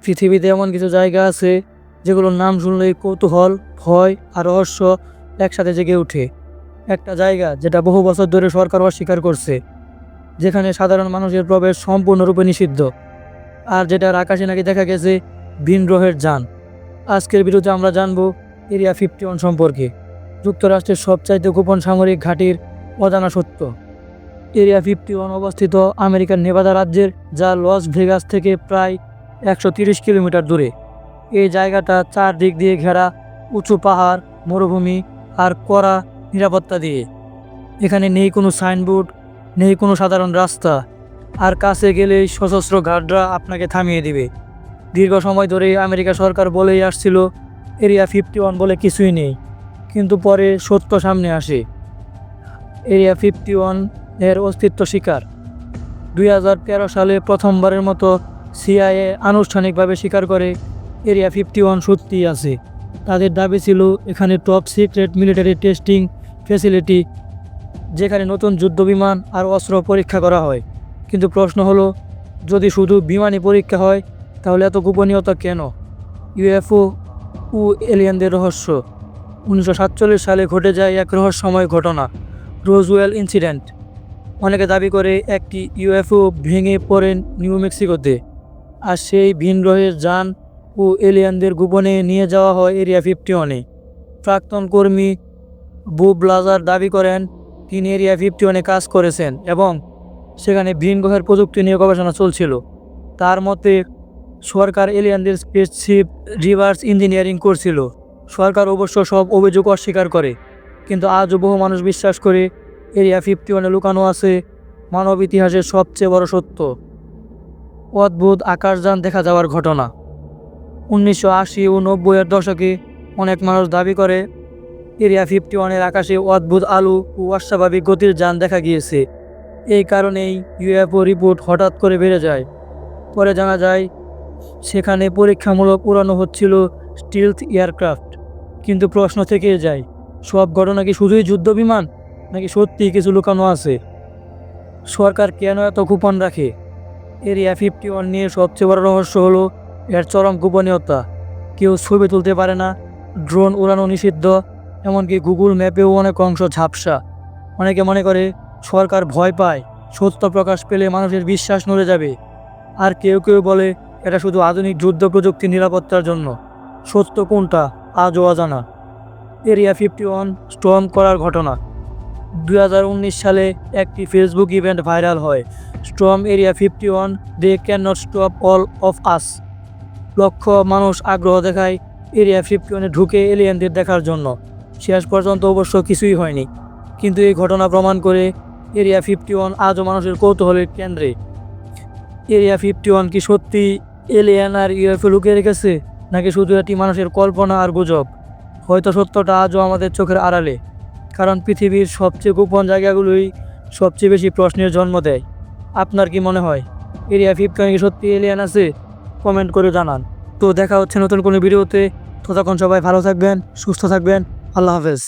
পৃথিবীতে এমন কিছু জায়গা আছে যেগুলোর নাম শুনলেই কৌতূহল, ভয় আর রহস্য একসাথে জেগে ওঠে। একটা জায়গা যেটা বহু বছর ধরে সরকার অস্বীকার করছে, যেখানে সাধারণ মানুষের প্রবেশ সম্পূর্ণরূপে নিষিদ্ধ, আর যেটার আকাশে নাকি দেখা গেছে ভিন গ্রহের যান। আজকের ভিডিওতে আমরা জানবো এরিয়া 51 সম্পর্কে, যুক্তরাষ্ট্রের সবচাইতে গোপন সামরিক ঘাঁটির অজানা সত্য। এরিয়া 51 অবস্থিত আমেরিকার নেভাদা রাজ্যের, যা লস ভেগাস থেকে প্রায় 130 কিলোমিটার দূরে। এই জায়গাটা চারদিক দিয়ে ঘেরা উঁচু পাহাড়, মরুভূমি আর কড়া নিরাপত্তা দিয়ে। এখানে নেই কোনো সাইনবোর্ড, নেই কোনো সাধারণ রাস্তা, আর কাছে গেলেই সশস্ত্র গার্ডরা আপনাকে থামিয়ে দিবে। দীর্ঘ সময় ধরে আমেরিকা সরকার বলেই আসছিল এরিয়া 51 বলে কিছুই নেই, কিন্তু পরে সত্য সামনে আসে। এরিয়া 51 এর অস্তিত্ব স্বীকার। 2013 সালে প্রথমবারের মতো সিআইএ আনুষ্ঠানিকভাবে স্বীকার করে এরিয়া 51 সত্যিই আছে। তাদের দাবি ছিল এখানে top secret military testing facility, যেখানে নতুন যুদ্ধবিমান আর অস্ত্র পরীক্ষা করা হয়। কিন্তু প্রশ্ন হলো, যদি শুধু বিমানই পরীক্ষা হয়, তাহলে এত গোপনীয়তা কেন? ইউএফও ও এলিয়েনদের রহস্য। 1947 সালে ঘটে যায় এক রহস্যময় ঘটনা, রোজওয়েল ইনসিডেন্ট। অনেকে দাবি করে একটি ইউএফও ভেঙে পড়ে নিউ মেক্সিকোতে, আর সেই ভিন গ্রহের যান ও এলিয়েনদের গোপনে নিয়ে যাওয়া হয় এরিয়া 51-এ। প্রাক্তন কর্মী বুব লাজার দাবি করেন তিনি এরিয়া 51-এ কাজ করেছেন এবং সেখানে ভিন গ্রহের প্রযুক্তি নিয়ে গবেষণা চলছিল। তার মতে সরকার এলিয়েনদের স্পেসশিপ রিভার্স ইঞ্জিনিয়ারিং করছিল। সরকার অবশ্য সব অভিযোগ অস্বীকার করে, কিন্তু আজও বহু মানুষ বিশ্বাস করে এরিয়া 51-এ লুকানো আছে মানব ইতিহাসের সবচেয়ে বড় সত্য, অদ্ভুত আকাশযান দেখা যাওয়ার ঘটনা। 1980 ও 90-এর দশকে অনেক মানুষ দাবি করে এরিয়া 51-এর আকাশে অদ্ভুত আলো ও অস্বাভাবিক গতির যান দেখা গিয়েছে। এই কারণেই ইউএফও রিপোর্ট হঠাৎ করে বেড়ে যায়। পরে জানা যায় সেখানে পরীক্ষামূলক উড়ানো হচ্ছিল স্টিলথ এয়ারক্রাফট। কিন্তু প্রশ্ন থেকে যায়, সব ঘটনা কি শুধুই যুদ্ধবিমান, নাকি সত্যিই কিছু লুকানো আছে? সরকার কেন এত গোপন রাখে? এরিয়া 51 নিয়ে সবচেয়ে বড় রহস্য হলো এর চরম গোপনীয়তা। কেউ ছবি তুলতে পারে না, ড্রোন উড়ানো নিষিদ্ধ, এমনকি গুগল ম্যাপেও অনেক অংশ ঝাপসা। অনেকে মনে করে সরকার ভয় পায় সত্য প্রকাশ পেলে মানুষের বিশ্বাস নড়ে যাবে, আর কেউ কেউ বলে এটা শুধু আধুনিক যুদ্ধ প্রযুক্তি নিরাপত্তার জন্য। সত্য কোনটা আজও অজানা। এরিয়া 51 স্টর্ম করার ঘটনা। 2019 সালে একটি ফেসবুক ইভেন্ট ভাইরাল হয়, storm area 51, they can not stop all of us. Lakh মানুষ আগ্রহ দেখায় এরিয়া 51-এ ঢুকে এলিয়েনদের দেখার জন্য। শেষ পর্যন্ত অবশ্য কিছুই হয়নি, কিন্তু এই ঘটনা প্রমাণ করে এরিয়া 51 আজও মানুষের কৌতূহলের কেন্দ্রে। এরিয়া 51 কি সত্যি এলিয়েন আর ইউএফও লুকিয়ে রেখেছে, নাকি শুধু এটি মানুষের কল্পনা আর গুজব? হয়তো সত্যটা আজও আমাদের চোখের আড়ালে, কারণ পৃথিবীর সবচেয়ে গোপন জায়গাগুলোই সবচেয়ে বেশি প্রশ্নের জন্ম দেয়। আপনার কি মনে হয় এরিয়া 51 কি সত্যি এলিয়েন আছে? কমেন্ট করে জানান। তো দেখা হচ্ছে নতুন কোনো ভিডিওতে। ততক্ষণ সবাই ভালো থাকবেন, সুস্থ থাকবেন। আল্লাহ হাফেজ।